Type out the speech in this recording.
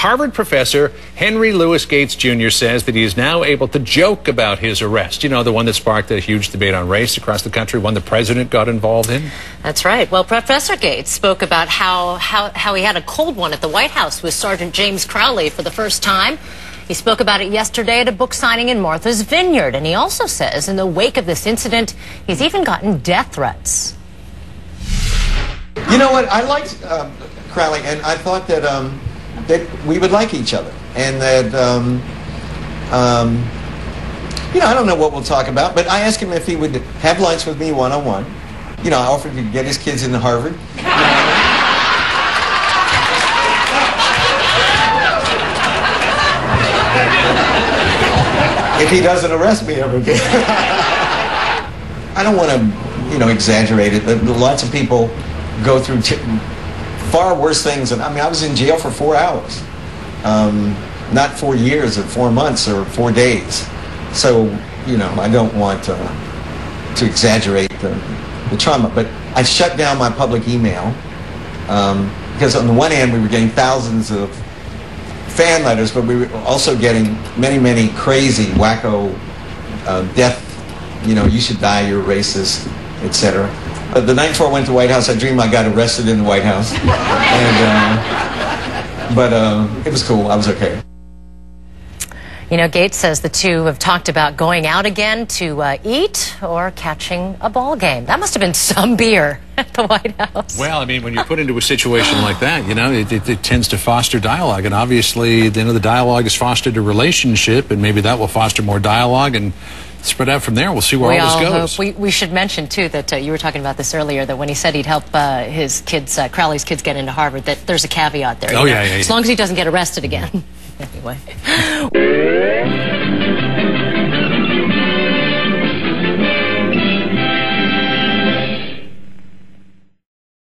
Harvard professor Henry Louis Gates Jr. says that he is now able to joke about his arrest. You know, the one that sparked a huge debate on race across the country, one the president got involved in. That's right. Well, Professor Gates spoke about how he had a cold one at the White House with Sergeant James Crowley for the first time. He spoke about it yesterday at a book signing in Martha's Vineyard. And he also says in the wake of this incident, he's even gotten death threats. You know what? I liked Crowley, and I thought that that we would like each other, and that you know, I don't know what we'll talk about, but I asked him if he would have lunch with me one-on-one. You know, I offered to get his kids into Harvard. If he doesn't arrest me ever again. I don't want to, you know, exaggerate it, but lots of people go through far worse things. And I mean, I was in jail for 4 hours, not 4 years or 4 months or 4 days. So, you know, I don't want to exaggerate the trauma. But I shut down my public email because on the one hand, we were getting thousands of fan letters, but we were also getting many, many crazy, wacko, death, you know, you should die, you're racist, etc. The night before I went to the White House, I dreamed I got arrested in the White House. And, but it was cool. I was okay. You know, Gates says the two have talked about going out again to eat or catching a ball game. That must have been some beer at the White House. Well, I mean, when you're put into a situation like that, you know, it tends to foster dialogue. And obviously, you know, the dialogue has fostered a relationship, and maybe that will foster more dialogue and spread out from there. We'll see where all this goes. We should mention, too, that you were talking about this earlier, that when he said he'd help his kids, Crowley's kids, get into Harvard, that there's a caveat there. Oh, yeah. As long as he doesn't get arrested again. Anyway.